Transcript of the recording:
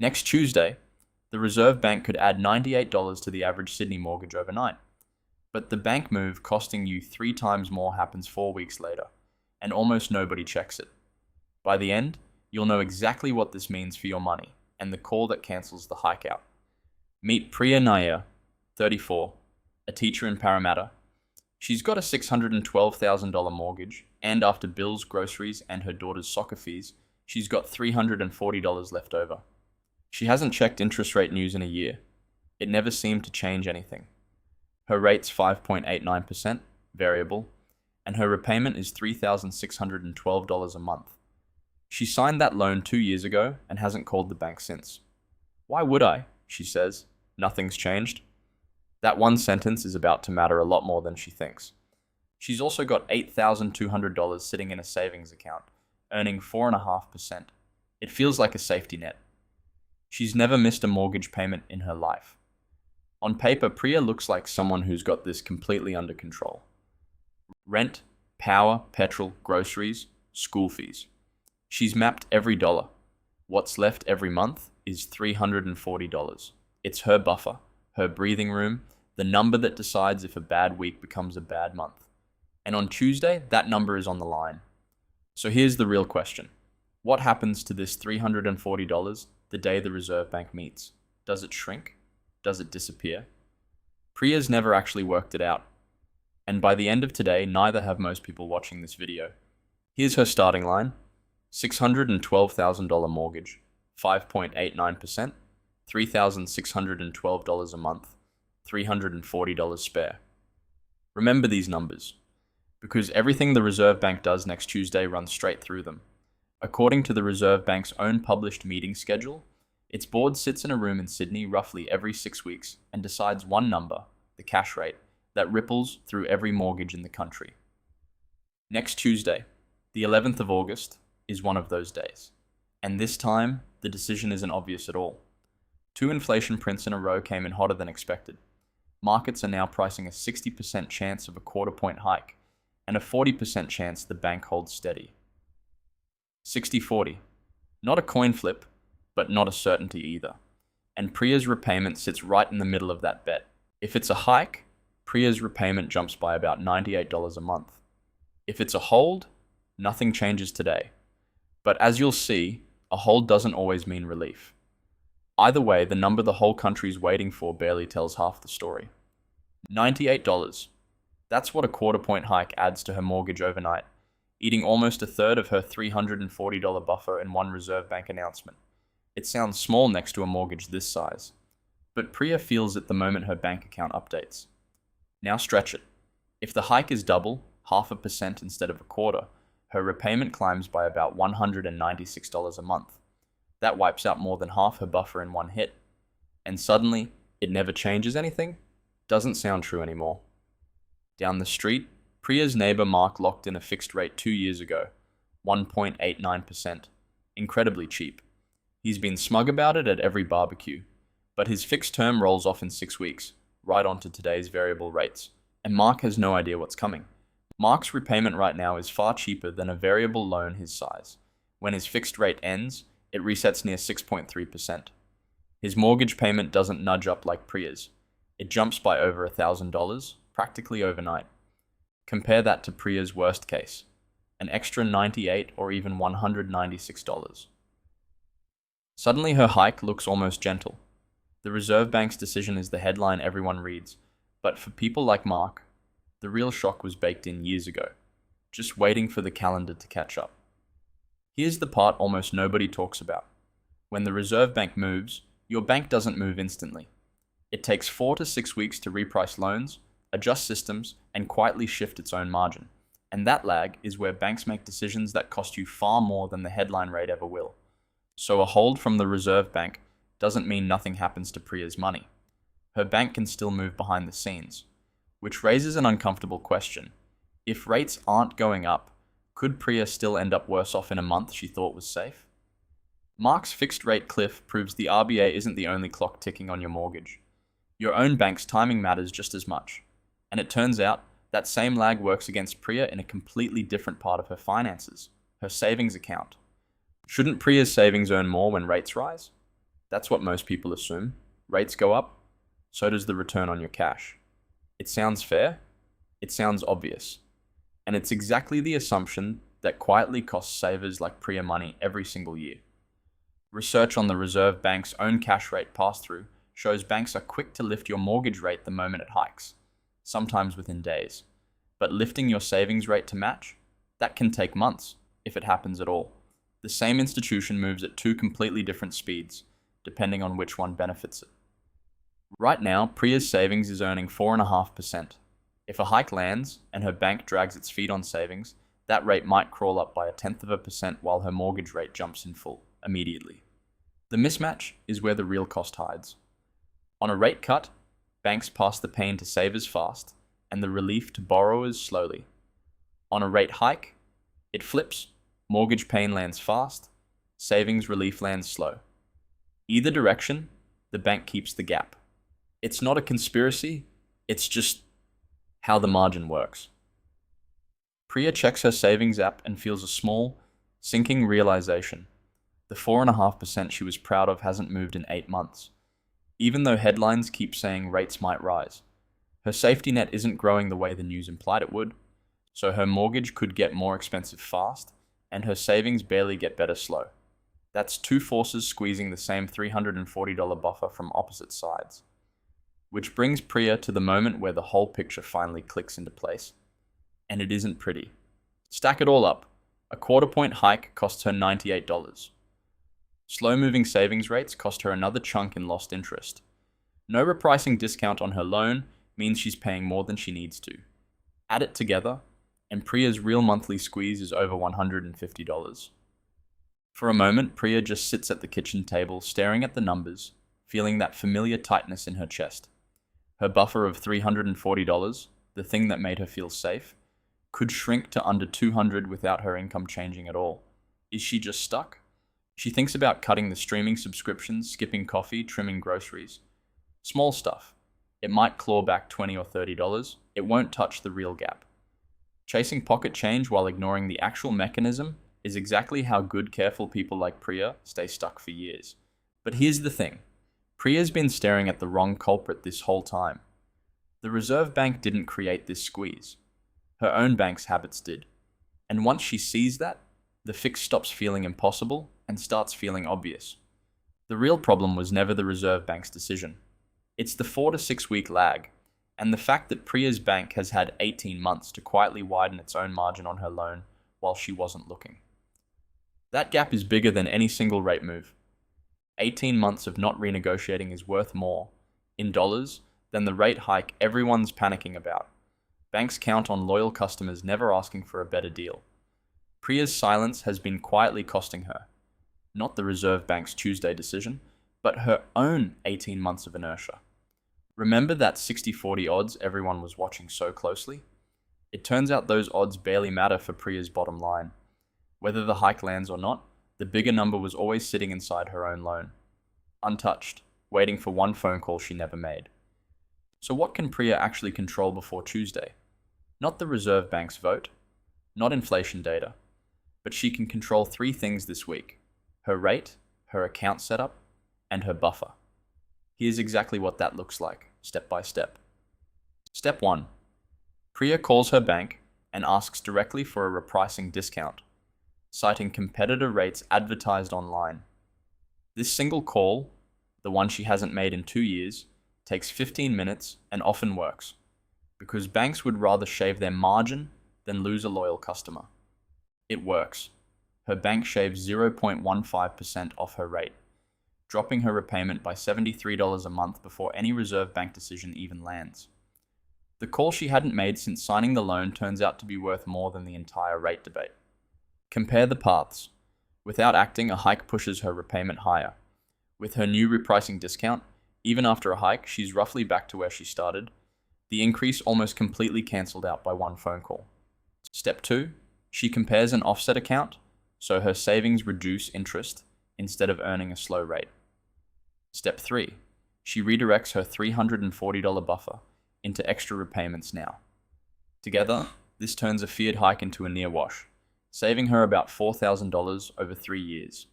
Next Tuesday, the Reserve Bank could add $98 to the average Sydney mortgage overnight. But the bank move costing you 3 times more happens 4 weeks later, and almost nobody checks it. By the end, you'll know exactly what this means for your money and the call that cancels the hike out. Meet Priya Nair, 34, a teacher in Parramatta. She's got a $612,000 mortgage, and after bills, groceries, and her daughter's soccer fees, she's got $340 left over. She hasn't checked interest rate news in a year. It never seemed to change anything. Her rate's 5.89%, variable, and her repayment is $3,612 a month. She signed that loan 2 years ago and hasn't called the bank since. Why would I? She says. Nothing's changed. That one sentence is about to matter a lot more than she thinks. She's also got $8,200 sitting in a savings account, earning 4.5%. It feels like a safety net. She's never missed a mortgage payment in her life. On paper, Priya looks like someone who's got this completely under control. Rent, power, petrol, groceries, school fees. She's mapped every dollar. What's left every month is $340. It's her buffer, her breathing room, the number that decides if a bad week becomes a bad month. And on Tuesday, that number is on the line. So here's the real question. What happens to this $340 the day the Reserve Bank meets? Does it shrink? Does it disappear? Priya's never actually worked it out. And by the end of today, neither have most people watching this video. Here's her starting line. $612,000 mortgage, 5.89%, $3,612 a month, $340 spare. Remember these numbers, because everything the Reserve Bank does next Tuesday runs straight through them. According to the Reserve Bank's own published meeting schedule, its board sits in a room in Sydney roughly every 6 weeks and decides one number, the cash rate, that ripples through every mortgage in the country. Next Tuesday, the 11th of August, is one of those days. And this time, the decision isn't obvious at all. 2 inflation prints in a row came in hotter than expected. Markets are now pricing a 60% chance of a quarter-point hike and a 40% chance the bank holds steady. 60-40. Not a coin flip, but not a certainty either. And Priya's repayment sits right in the middle of that bet. If it's a hike, Priya's repayment jumps by about $98 a month. If it's a hold, nothing changes today. But as you'll see, a hold doesn't always mean relief. Either way, the number the whole country's waiting for barely tells half the story. $98. That's what a quarter-point hike adds to her mortgage overnight, eating almost a third of her $340 buffer in one Reserve Bank announcement. It sounds small next to a mortgage this size, but Priya feels it the moment her bank account updates. Now stretch it. If the hike is double, 0.5% instead of a quarter, her repayment climbs by about $196 a month. That wipes out more than half her buffer in one hit. And suddenly, it never changes anything? Doesn't sound true anymore. Down the street, Priya's neighbor Mark locked in a fixed rate 2 years ago, 1.89%. Incredibly cheap. He's been smug about it at every barbecue, but his fixed term rolls off in 6 weeks, right onto today's variable rates, and Mark has no idea what's coming. Mark's repayment right now is far cheaper than a variable loan his size. When his fixed rate ends, it resets near 6.3%. His mortgage payment doesn't nudge up like Priya's. It jumps by over $1,000, practically overnight. Compare that to Priya's worst case, an extra $98 or even $196. Suddenly her hike looks almost gentle. The Reserve Bank's decision is the headline everyone reads, but for people like Mark, the real shock was baked in years ago, just waiting for the calendar to catch up. Here's the part almost nobody talks about. When the Reserve Bank moves, your bank doesn't move instantly. It takes 4 to 6 weeks to reprice loans, adjust systems, and quietly shift its own margin. And that lag is where banks make decisions that cost you far more than the headline rate ever will. So a hold from the Reserve Bank doesn't mean nothing happens to Priya's money. Her bank can still move behind the scenes, which raises an uncomfortable question. If rates aren't going up, could Priya still end up worse off in a month she thought was safe? Mark's fixed rate cliff proves the RBA isn't the only clock ticking on your mortgage. Your own bank's timing matters just as much. And it turns out that same lag works against Priya in a completely different part of her finances, her savings account. Shouldn't Priya's savings earn more when rates rise? That's what most people assume. Rates go up, so does the return on your cash. It sounds fair, it sounds obvious, and it's exactly the assumption that quietly costs savers like Priya money every single year. Research on the Reserve Bank's own cash rate pass-through shows banks are quick to lift your mortgage rate the moment it hikes, sometimes within days. But lifting your savings rate to match? That can take months, if it happens at all. The same institution moves at two completely different speeds, depending on which one benefits it. Right now, Priya's savings is earning 4.5%. If a hike lands and her bank drags its feet on savings, that rate might crawl up by 0.1% while her mortgage rate jumps in full, immediately. The mismatch is where the real cost hides. On a rate cut, banks pass the pain to savers fast and the relief to borrowers slowly. On a rate hike, it flips, mortgage pain lands fast, savings relief lands slow. Either direction, the bank keeps the gap. It's not a conspiracy, it's just how the margin works. Priya checks her savings app and feels a small, sinking realization. The 4.5% she was proud of hasn't moved in 8 months, even though headlines keep saying rates might rise. Her safety net isn't growing the way the news implied it would, so her mortgage could get more expensive fast, and her savings barely get better slow. That's two forces squeezing the same $340 buffer from opposite sides. Which brings Priya to the moment where the whole picture finally clicks into place. And it isn't pretty. Stack it all up. A 1/4 point hike costs her $98. Slow-moving savings rates cost her another chunk in lost interest. No repricing discount on her loan means she's paying more than she needs to. Add it together, and Priya's real monthly squeeze is over $150. For a moment, Priya just sits at the kitchen table, staring at the numbers, feeling that familiar tightness in her chest. Her buffer of $340, the thing that made her feel safe, could shrink to under $200 without her income changing at all. Is she just stuck? She thinks about cutting the streaming subscriptions, skipping coffee, trimming groceries. Small stuff. It might claw back $20 or $30. It won't touch the real gap. Chasing pocket change while ignoring the actual mechanism is exactly how good, careful people like Priya stay stuck for years. But here's the thing. Priya's been staring at the wrong culprit this whole time. The Reserve Bank didn't create this squeeze. Her own bank's habits did. And once she sees that, the fix stops feeling impossible and starts feeling obvious. The real problem was never the Reserve Bank's decision. It's the 4 to 6 week lag, and the fact that Priya's bank has had 18 months to quietly widen its own margin on her loan while she wasn't looking. That gap is bigger than any single rate move. 18 months of not renegotiating is worth more, in dollars, than the rate hike everyone's panicking about. Banks count on loyal customers never asking for a better deal. Priya's silence has been quietly costing her, not the Reserve Bank's Tuesday decision, but her own 18 months of inertia. Remember that 60-40 odds everyone was watching so closely? It turns out those odds barely matter for Priya's bottom line. Whether the hike lands or not, the bigger number was always sitting inside her own loan, untouched, waiting for one phone call she never made. So what can Priya actually control before Tuesday? Not the Reserve Bank's vote, not inflation data, but she can control 3 things this week: her rate, her account setup, and her buffer. Here's exactly what that looks like, step by step. Step 1. Priya calls her bank and asks directly for a repricing discount, citing competitor rates advertised online. This single call, the one she hasn't made in 2 years, takes 15 minutes and often works, because banks would rather shave their margin than lose a loyal customer. It works. Her bank shaves 0.15% off her rate, dropping her repayment by $73 a month before any Reserve Bank decision even lands. The call she hadn't made since signing the loan turns out to be worth more than the entire rate debate. Compare the paths. Without acting, a hike pushes her repayment higher. With her new repricing discount, even after a hike, she's roughly back to where she started. The increase almost completely cancelled out by one phone call. Step 2. She compares an offset account, so her savings reduce interest instead of earning a slow rate. Step 3. She redirects her $340 buffer into extra repayments now. Together, this turns a feared hike into a near wash, saving her about $4,000 over 3 years.